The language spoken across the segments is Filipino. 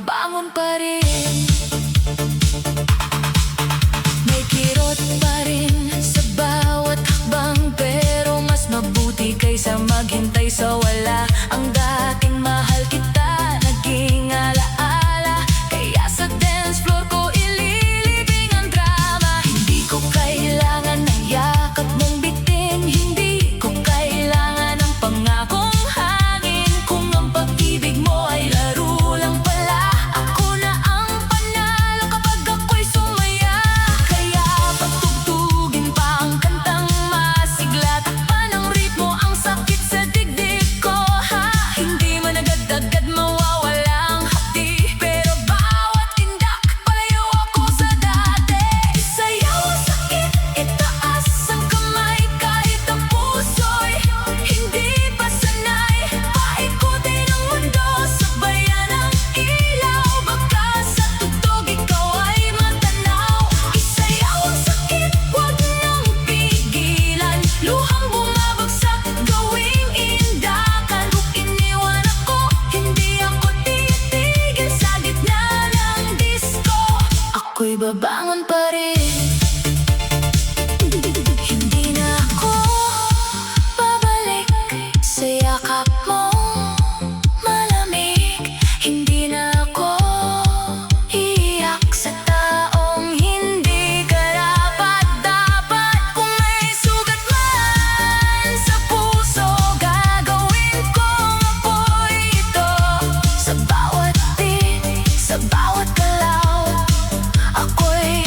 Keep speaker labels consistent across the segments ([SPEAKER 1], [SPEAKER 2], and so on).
[SPEAKER 1] babangon pa rin. May kirot pa rin sa bawat hakbang, pero mas mabuti kaysa maghintay sa wala. Ang dating mahal kita, naging alaala, kaya sa dance floor ko ililibing ang drama. Hindi ko kailangan ng yakap mong bitin, hindi ko kailangan ng pangakong hangin. Kung ang pag-ibig mo ay laro lang pala, ako na ang panalo kapag ako'y sumaya. Kaya patugtugin pa ang kantang masigla, takpan ng ritmo ang sakit sa dibdib ko, ha. Hindi man agad-agad mawawala ang hapdi, pero bawat tindak palayo ako sa dati. Isayaw ang sakit, itaas ang kamay, kahit ang puso'y hindi pa sanay. Paikutin ang mundo, sabayan ang ilaw, baka sa tugtog ikaw ay matanaw. Isayaw ang sakit, huwag nang pigilan, luhang bumabagsak, gawing indakan. Kung iniwan ako, hindi ako titigil sa gitna ng disco, ako'y babangon pa rin. Hindi na ako babalik sa yakap mong malamig. Hindi na ako iiyak sa taong hindi karapat-dapat. Kung may sugat man sa puso, gagawin kong apoy ito. Sa bawat tinig, sa bawat galaw, ako'y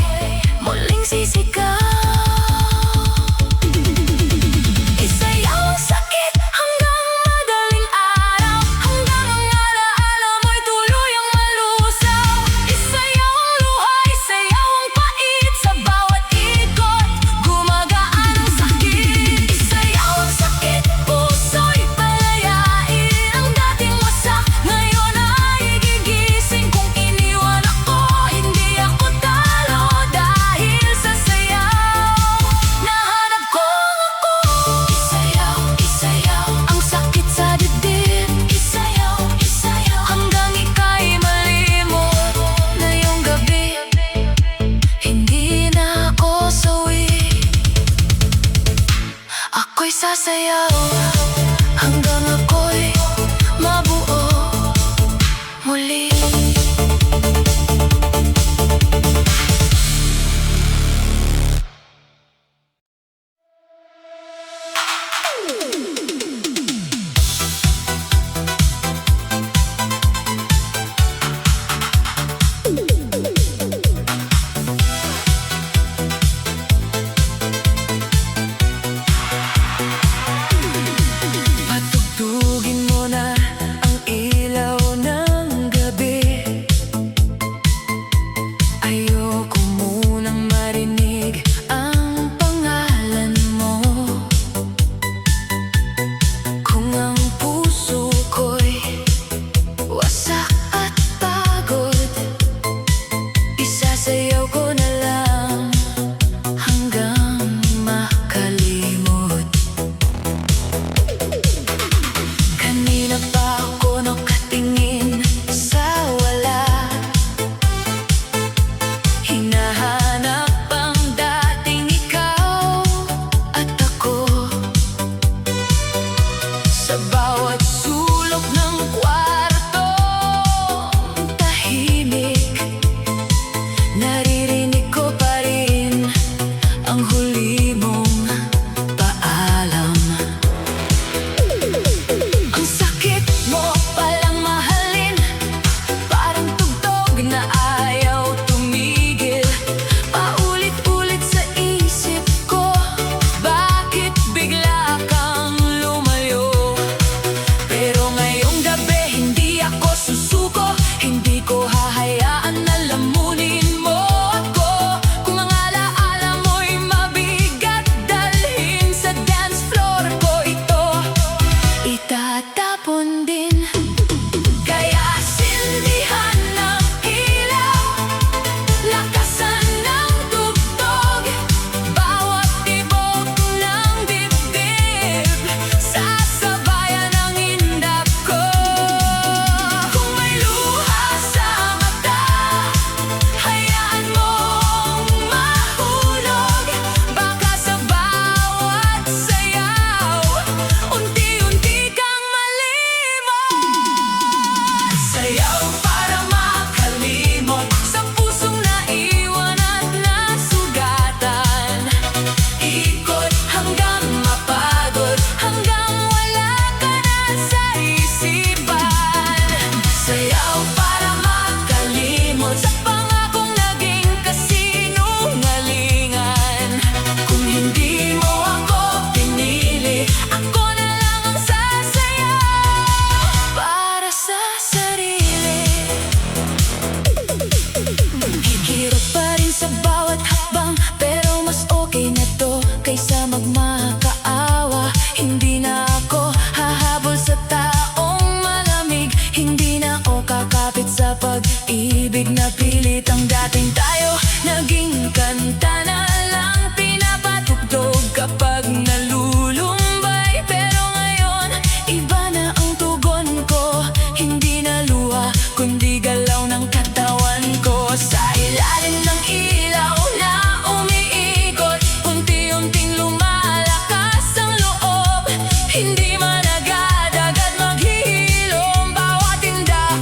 [SPEAKER 1] pag-ibig na pilit ang dating tayo. Naging kanta na lang pinapatugtog kapag nalulumbay. Pero ngayon, iba na ang tugon ko. Hindi na luha, kundi galaw ng katawan ko. Sa ilalim ng ilaw na umiikot, unti-unting lumalakas ang loob. Hindi man agad-agad maghihilom bawat tindak,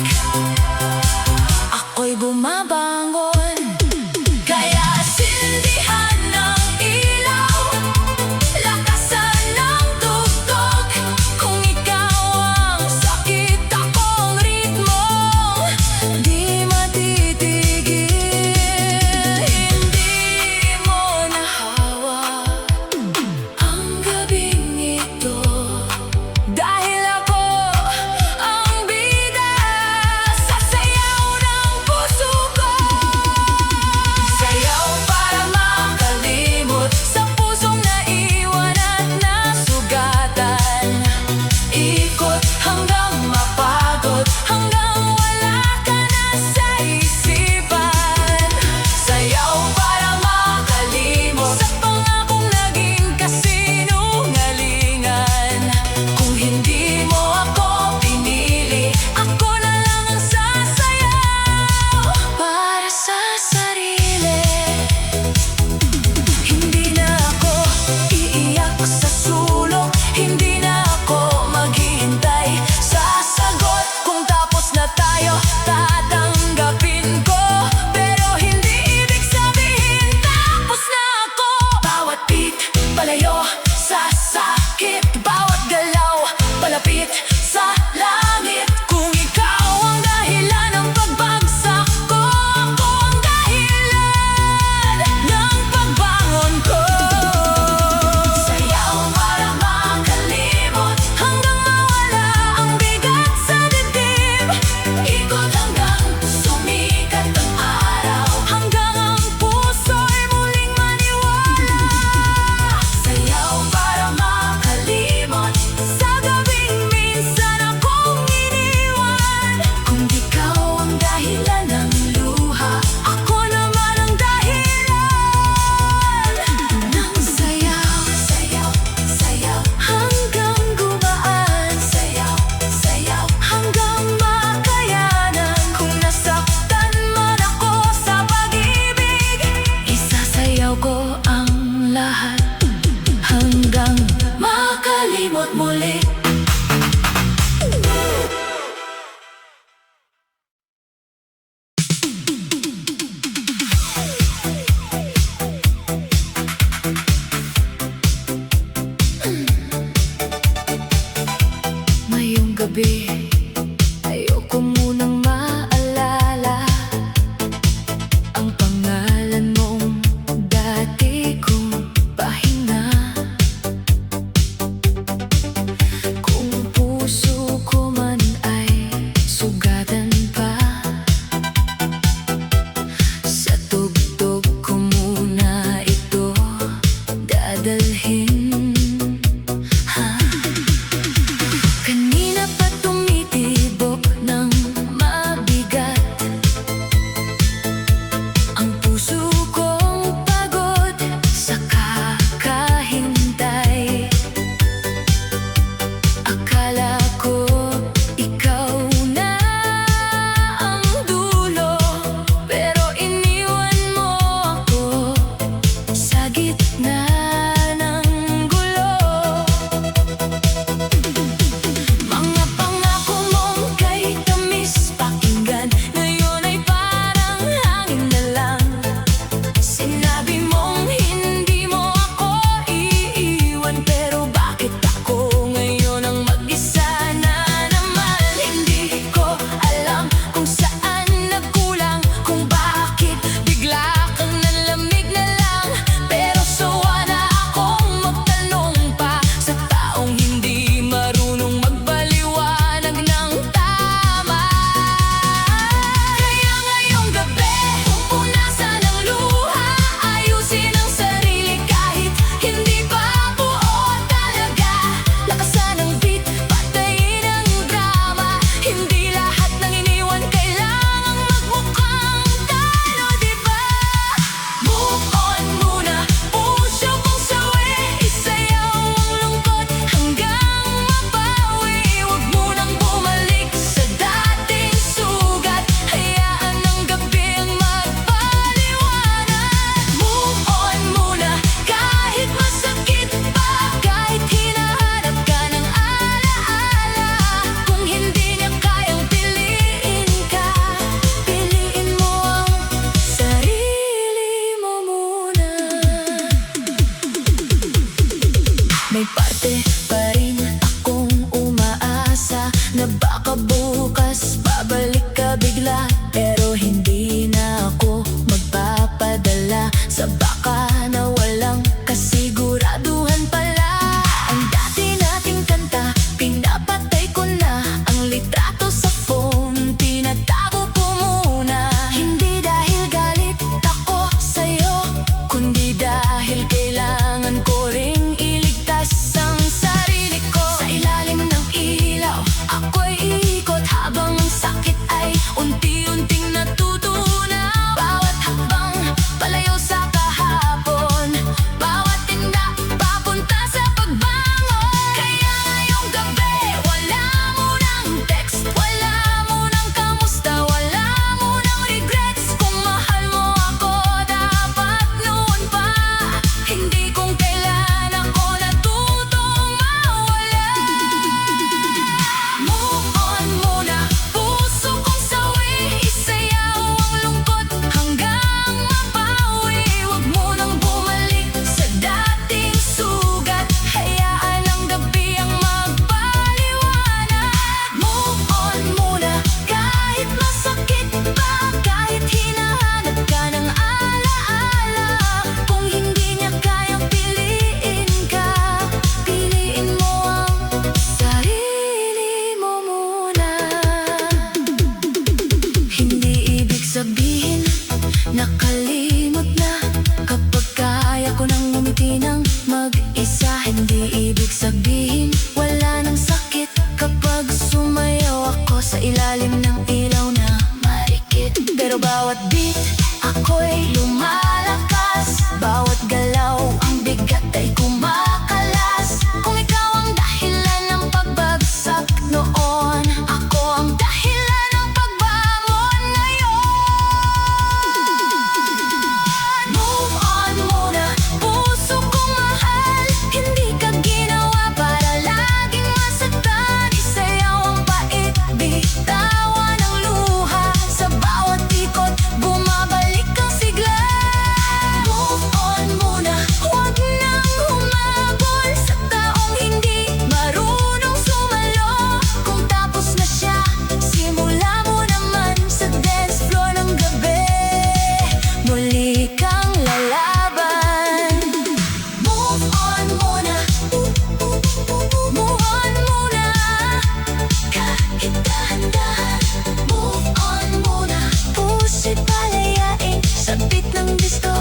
[SPEAKER 1] ako'y bumabangon. Kaya sindihan ng ilaw, lakasan ng tugtog. Kung ikaw ang sakit, akong ritmo, di matitigil. Hindi mo nahawa ang gabing ito, dahil ako ang bida sa sayaw ng puso ko. Pero bawat beat, ako'y lumalakas. Bawat galaw, ang bigat ay kumakalas. Kung ikaw ang dahilan ng pagbagsak noon, ako ang dahilan ng pagbangon ngayon. Move on muna, puso kong mahal. Hindi ka ginawa para laging masaktan. Isayaw ang pait, bitawan ang luha. Sa bawat ikot, bumabalik ang sigla. Move on muna, huwag nang humabol sa taong hindi marunong sumalo. Kung tapos na siya, simula mo naman sa dance floor ng gabi. Muli kang lalaban. Move on muna, move on muna. Kahit dahan-dahan, move on muna. Puso'y palayain, sabit ng disto.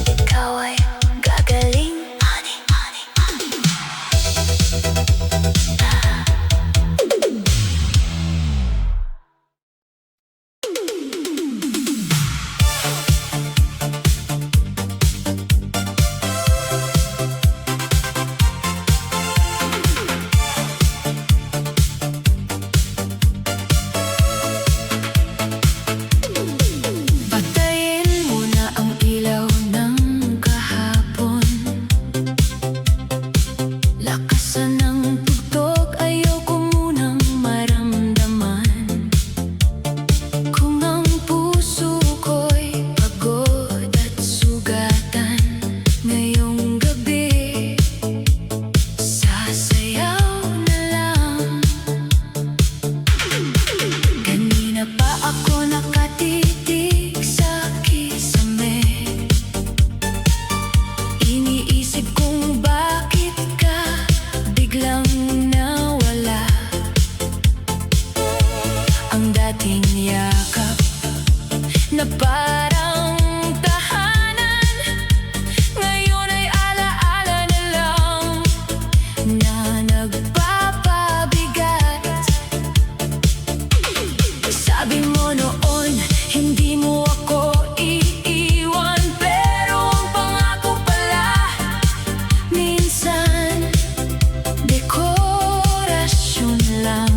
[SPEAKER 1] Ikaw ay gagaling, honey, honey, honey. Patayin mo na ang ilaw ng kahapon. Lakasan ng tugtog, ayoko munang maramdaman. Kung ang puso ko'y pagod at sugatan ngayong gabi, sasayaw na lang. Kanina pa ako nakatitig sa kisame. Iniisip kung bakit ka biglang nawala. Ang dating yakap na parang tahanan, ngayon ay alaala na lang na nagpapabigat. Sabi mo noon, hindi mo ako iiwan. Pero ang pangako pala, minsan dekorasyon lang.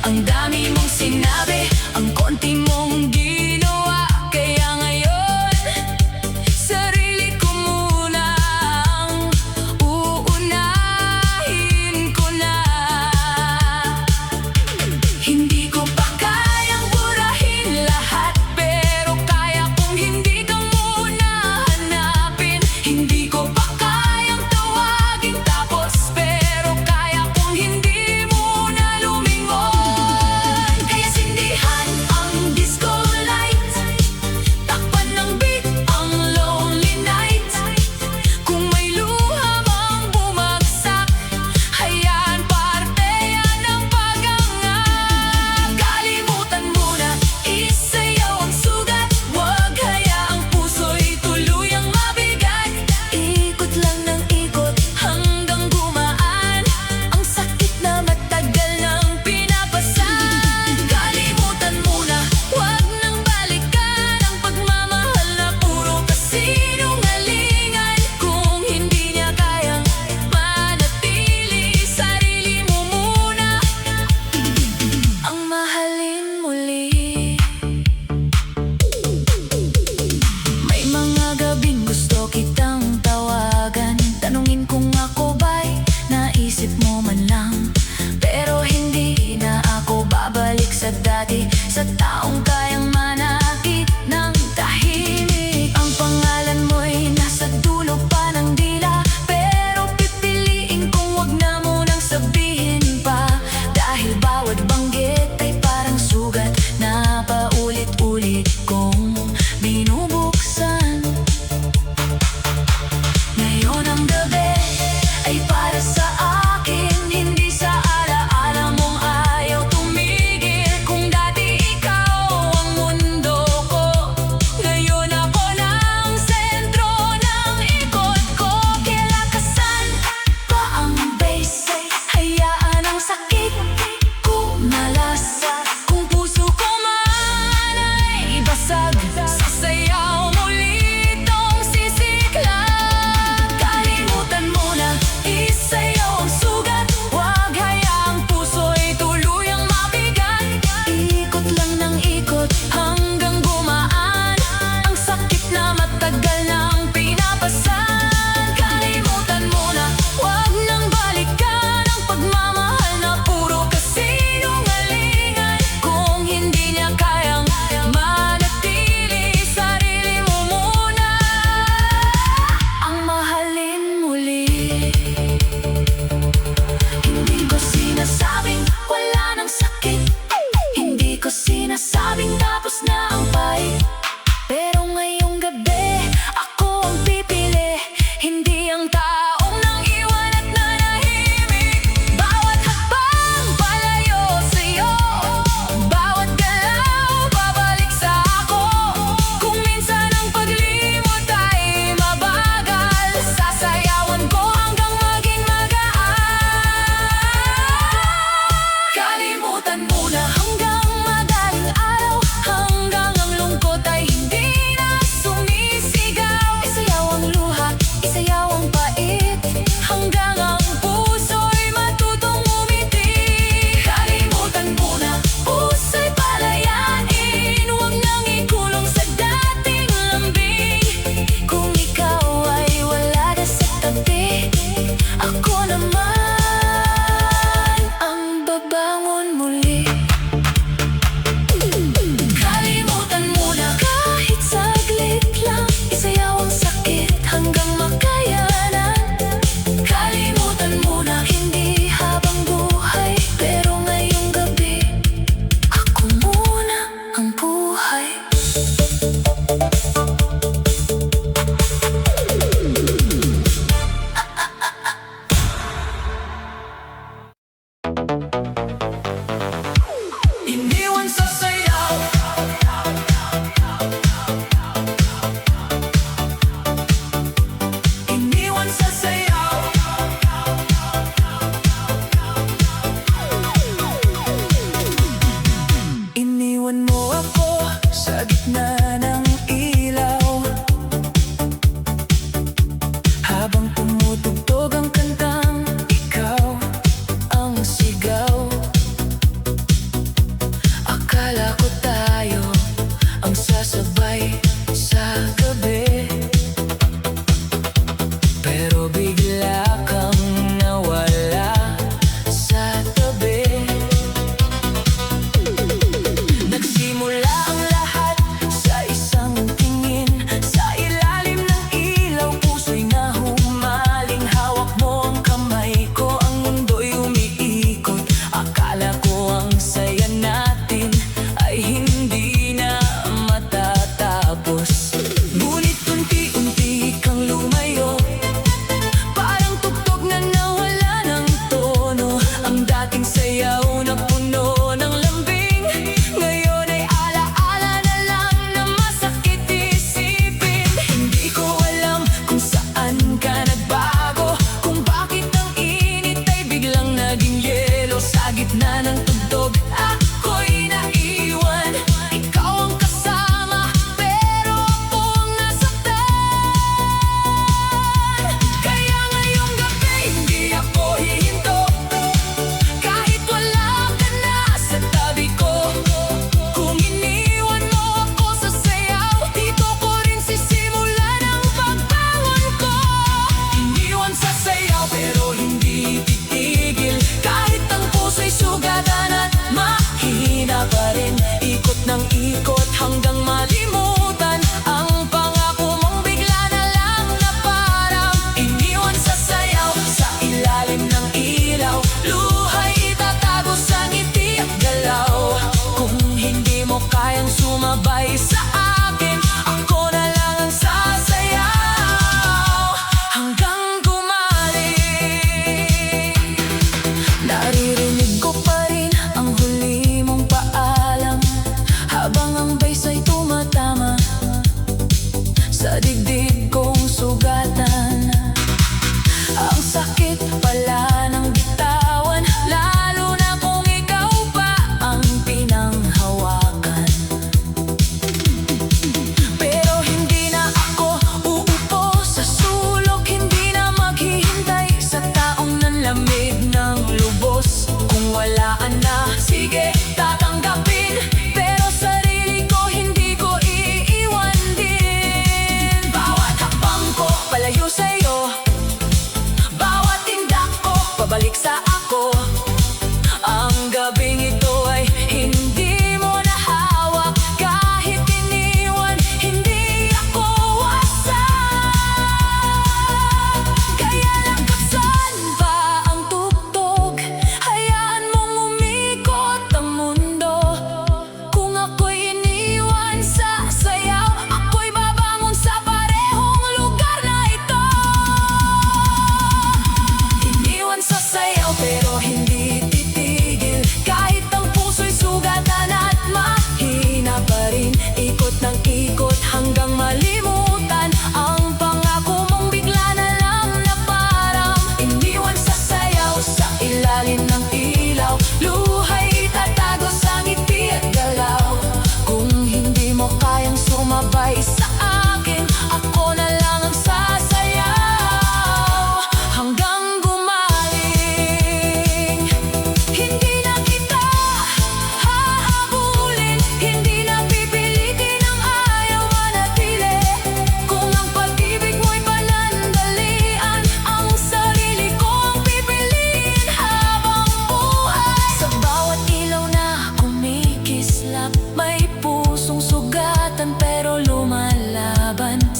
[SPEAKER 1] Ang dami mong sinabi, ang konti mong ginawa. Kaya ngayon, sarili ko muna ang uunahin ko na. Hindi ko pa kayang burahin lahat, pero kaya kong hindi ka muna hanapin. Hindi ko pa kayang tawagin tapos, pero kaya kong hindi muna lumingon. Kaya sindihan ang disco light, takpan ng beat ang lonely night. Kung may luha mang bumagsak, hayaan parte yan ng pagangat. Kalimutan mo na, isayaw ang sugat. Huwag hayaang puso'y tuluyang mabigat. Ikot lang ng ikot hanggang gumaan ang sakit na matagal nang pinapasan. Kalimutan mo na, huwag nang balikan ang pagmamahal na puro kasinungalingan. Kung hindi niya kayang manatili, sarili mo muna ang mahalin muli. May mga gabing gusto kitang tawagan, tanungin kung ako ba'y naisip mo man lang. Pero hindi na ako babalik sa dati, sa taong kayang manakit ng tahimik. Ang pangalan mo'y nasa dulo pa ng dila, pero pipiliin kong wag na munang sabihin pa. Dahil bawat banggit ay parang sugat na paulit-ulit kong binubuksan. Ngayon ang gabi ay para sa akin, hindi sa alaala mong ayaw tumigil. Kung dati ikaw ang mundo ko sinasabing tapos na ang fight, pero ngayong gabi ako ang pipili. Hindi ang taong nang iwan at nanahimik. Bawat hakbang palayo sa'yo, bawat galaw babalik sa ako. Kung minsan ang paglimot ay mabagal, sasayawan ko hanggang maging magaan. Kalimutan mo na hanggang madaling araw, hanggang ang lungkot ay hindi na sumisigaw. Isayaw ang luha, isayaw ang pait, hanggang ang puso'y matutong umiti. Kalimutan mo na, puso'y palayain, huwag nang ikulong sa dating lambing. Kung ikaw ay wala na sa tabi, ako naman ang babangon muli. Kalimutan mo na kahit saglit lang, isayaw ang sakit hanggang makayanan. Kalimutan mo na hindi habang buhay, pero ngayong gabi ako muna ang buhay. Iniwan sa sayaw, iniwan sa sayaw. Iniwan mo ako sa gitna ng ilaw, habang tumutugtog ang kantang ikaw ang sigaw. Akala ko tayo ang sasabay sa gabi, pero bigla kang nawala sa tabi. Nagsimula ang lahat sa isang tingin, sa ilalim ng ilaw puso'y nahumaling. Hawak mo ang kamay ko, ang mundo'y umiikot. Akala ko ang saya natin ay hindi na matatapos, ngunit unti-unti kang lumayo, parang tugtog na nawala ng tono. Ang dating sayaw na puno ng lambing, ngayon ay alaala na lang na masakit isipin. Hindi ko alam kung saan ka nagbago, kung bakit ang init ay biglang naging yelo. Sa gitna ng tugtog ako'y naiwan, ikaw ang kasama pero ako ang nasaktan. Kaya ngayong gabi hindi ako hihinto, kahit wala ka na sa tabi ko. Kung iniwan mo ako sa sayaw, dito ko rin sisimulan ang pagbangon ko. Iniwan sa sayaw pero hindi titigil, kahit ang puso'y sugatan at mahina pa rin. Ikot ng ikot hanggang malimutan ang pangako mong bigla na lang na parang iniwan sa sayaw. Sa ilalim ng ilaw, luha'y itatago sa ngiti at galaw. Kung hindi mo kayang sumabay sa akin, ako na lang ang sasayaw hanggang gumaling. Naririnig ko pa rin ang huli mong paalam, habang ang baysa'y tumatama sa dibdib kong sugatan. Ang sakit pala ng bitawan, lalo na kung ikaw pa ang pinanghawakan.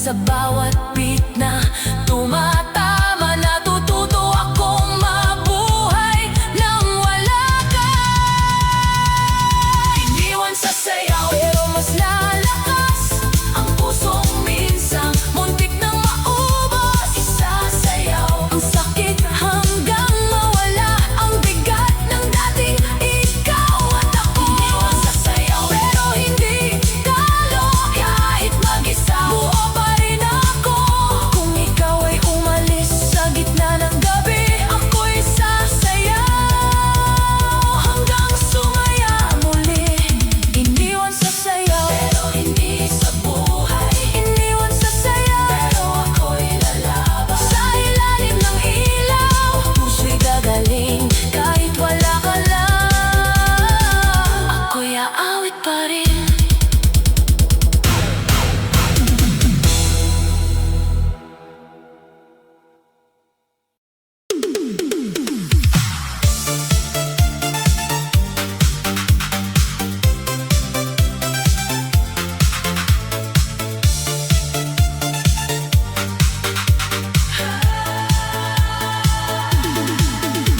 [SPEAKER 1] sa bawat beat na tumatama. Natututo akong mabuhay nang wala ka. Iniwan sa sayaw pero mas lalakas ang pusong minsang muntik nang maubos. Isasayaw ang sakit hanggang mawala ang bigat ng dating ikaw at ako. Iniwan sa sayaw pero hindi talo. Kahit mag-isa buo pa rin ako. Kung ikaw ay umalis sa gitna ng gabi, ako'y sasayaw hanggang sumaya muli. Iniwan sa sayaw pero hindi sa buhay. Iniwan sa sayaw pero ako'y lalaban. Sa ilalim ng ilaw, puso'y gagaling kahit wala ka lang. Ako'y aawit pa rin.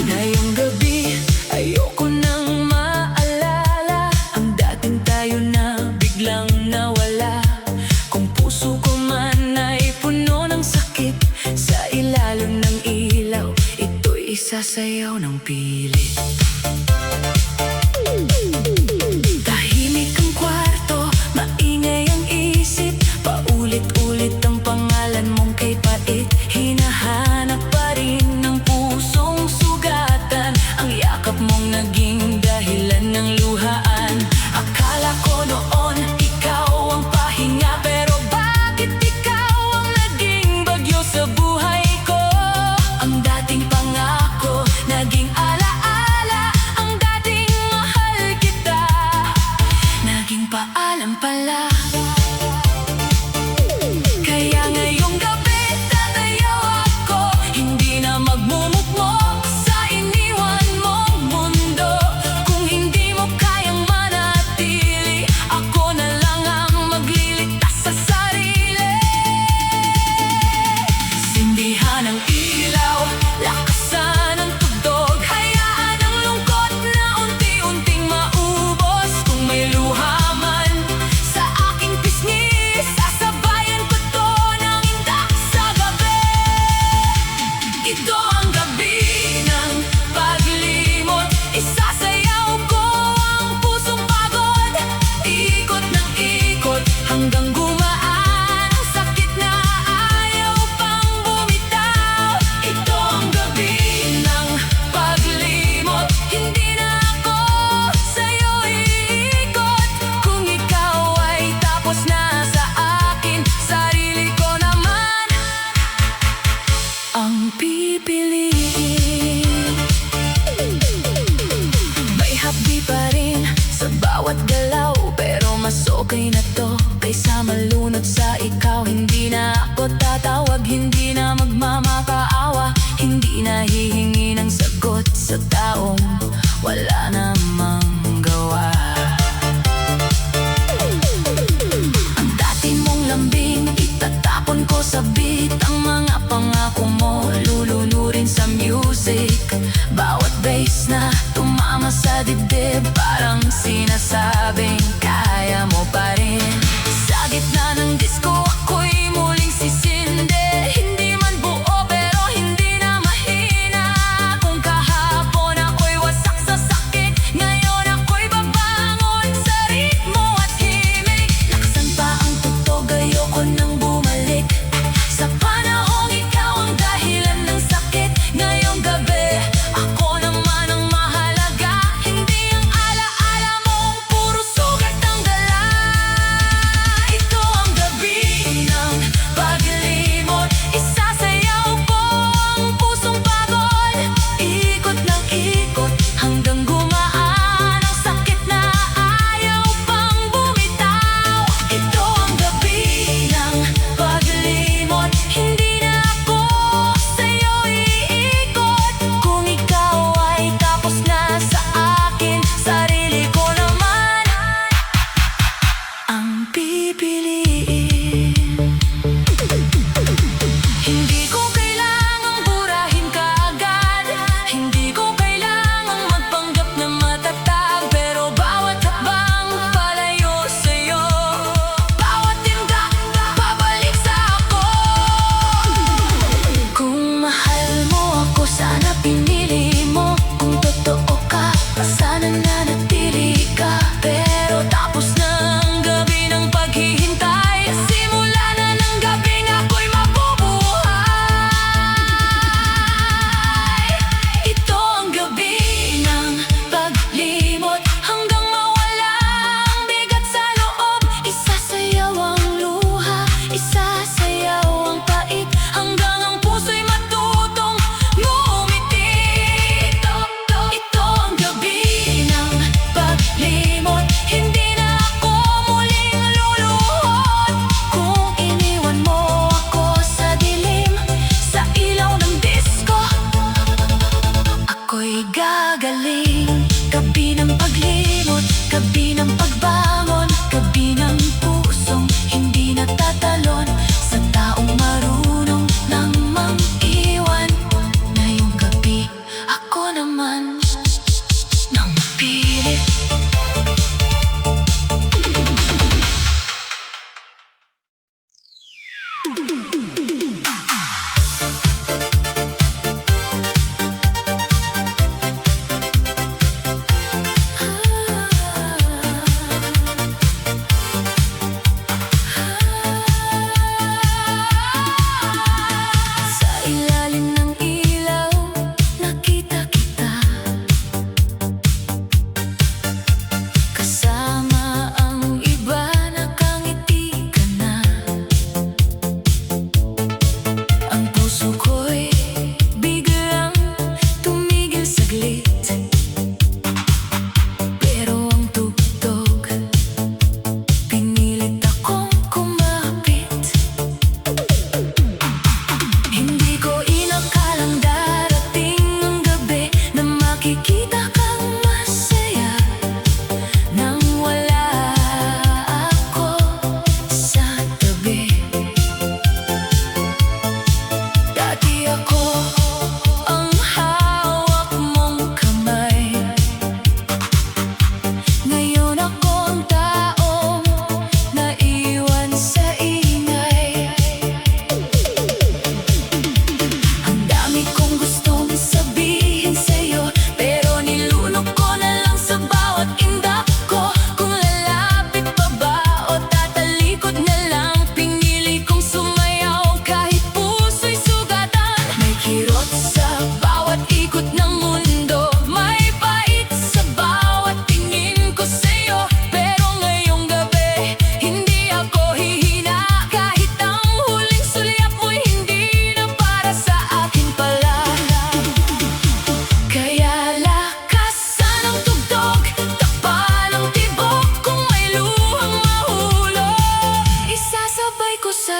[SPEAKER 1] Ngayong gabi, ayoko nang maalala ang dating tayo na biglang nawala. Kung puso ko man ay puno ng sakit, sa ilalim ng ilaw, ito'y isasayaw ng pilit. Tahimik ang kwarto, maingay ang isip, paulit-ulit ang pangalan mong kay pait. Hinahanap pa rin ng pusong sugatan, ang yakap mong naging dahilan ng luhaan. Akala ko noon ikaw ang pahinga, pero bakit ikaw ang naging bagyo sa buhay ko? Ang dating pangako naging alaala, ang dating mahal kita naging paalam pala. Kaya ngayong gabi tatayo ako, hindi na magmumukmok sa iniwan mong mundo. Kung hindi mo kayang manatili, ako na lang ang magliligtas sa sarili. Sindihan ang ilaw, lakasan ang tugtog, hayaan ang lungkot na unti-unting maubos. Kung may luha man sa aking pisngi, sasabayan ko to ng indak sa gabi. Ito ang gabi ng paglimot, isasayaw ko ang pusong pagod. Ikot ng ikot hanggang gumaan ang sakit na ayaw pang bumitaw. Ito ang gabi ng paglimot, hindi na ako sa'yo iikot. Kung ikaw ay tapos na sa akin, sarili ko naman ang pipiliin. May hapdi pa rin sa bawat galaw, pero mas okay na to kaysa malunod sa ikaw. Hindi na ako tatawag, hindi na magmamakaawa, hindi na hihingi ng sagot sa taong wala namang gawa. Ang dati mong lambing, itatapon ko sa beat. Ang mga pangako mo, lulunurin sa music. Bawat bass na tumama sa dibdib, parang sinasabing kaya mo pa rin. Sa gitna ng disco, ako'y muling sisindi. Hindi man buo pero hindi na mahina. Kung kahapon ako'y wasak sa sakit,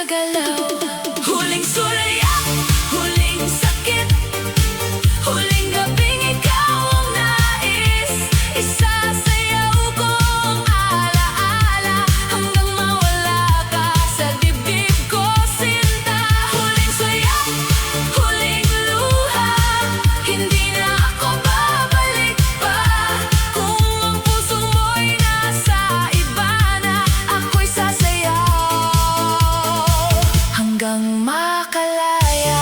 [SPEAKER 1] galaw. Huling sulya, huling sakit, huling gabing ikaw ang nais. Isasayaw ko ang alaala hanggang mawala ka sa dibdib ko, sinta. Huling sulya, huling luha, hindi na ako babalik pa. Kung ang puso mo'y nasa iba na, ako'y sasayaw hanggang makalaya.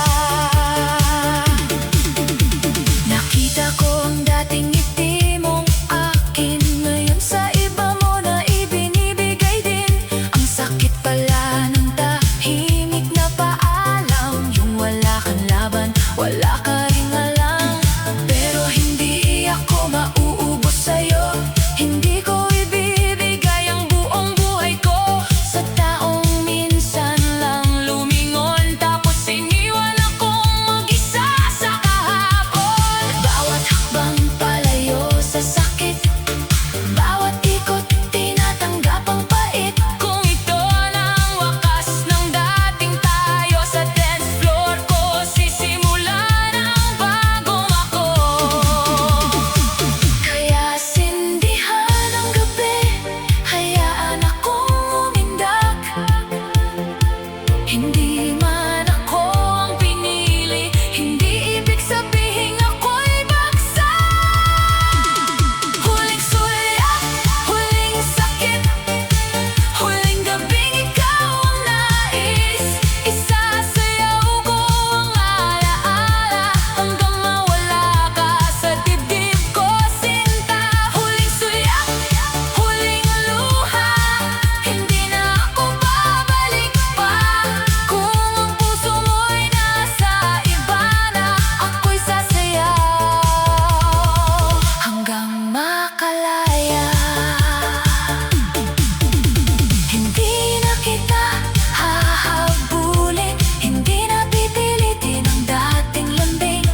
[SPEAKER 1] Nakita ko ang dating ngiti mong akin, ngayon sa iba mo na ibinibigay din. Ang sakit pala ng tahimik na paalam, yung wala kang laban, wala ka ring alam. Pero hindi ako mauubos sa'yo, hindi ko ibibigay ang buong buhay ko sa taong minsan lang lumingon, tapos iniwan akong mag-isa sa kahapon. Bawat hakbang palayo sa sakit, bawat ikot tinatanggap ang pait. Kung ito ng wakas ng dating tayo, sa dance floor ko sisimulan ang bagong ako. Kaya sindihan ang gabi, hayaan akong umindak. Hindi man ako ang pinili, hindi ibig sabihin ako'y bagsak. Huling sulya, huling sakit, huling gabing ikaw ang nais. Isasayaw ko ang alaala hanggang mawala ka sa dibdib ko, sinta. Huling sulya, huling luha, hindi na ako babalik pa. Kung ang puso mo'y nasa iba na, ako'y sasayaw hanggang makalaya. Hindi na kita hahabulin, hindi na pipilitin ang dating lambing.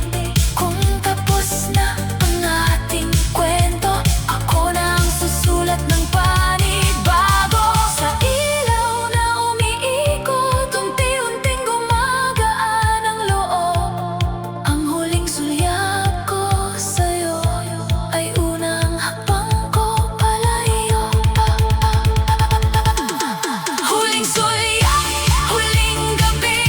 [SPEAKER 1] Kung tapos na ang ating kwento, ako na ang susulat ng panibago. Sa ilaw na umiikot, unti-unting gumagaan ang loob. Ang huling sulyap ko sa'yo ay unang hakbang ko palayo. Huling sulya, huling gabi,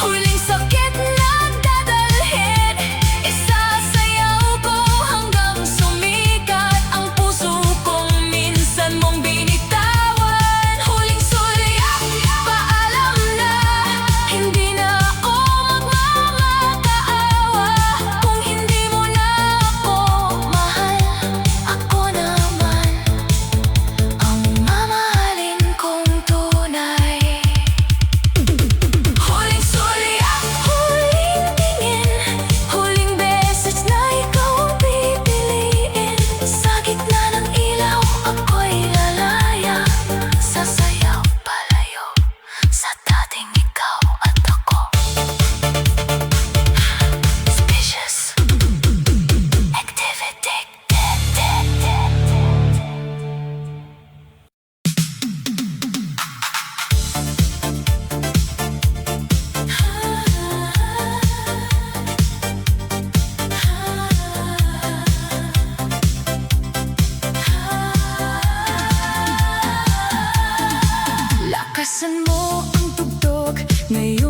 [SPEAKER 1] huling sakit nagdadalhin. Isasayaw ko hanggang sumikat ang puso kong minsan mong binitawan. Huling sulya, paalam na, hindi na ako magmamakaawa. Kung hindi mo na ako mahal, ako naman ang mamahalin kong tunay. Huling sulya, huling tingin, huling beses na ikaw ang pipiliin. Sa gitna ng ilaw, ako'y lalaya. Sasayaw palayo sa dating ikaw at ako. Suspicious activity. Lakasan mo ang tugtog ngayon.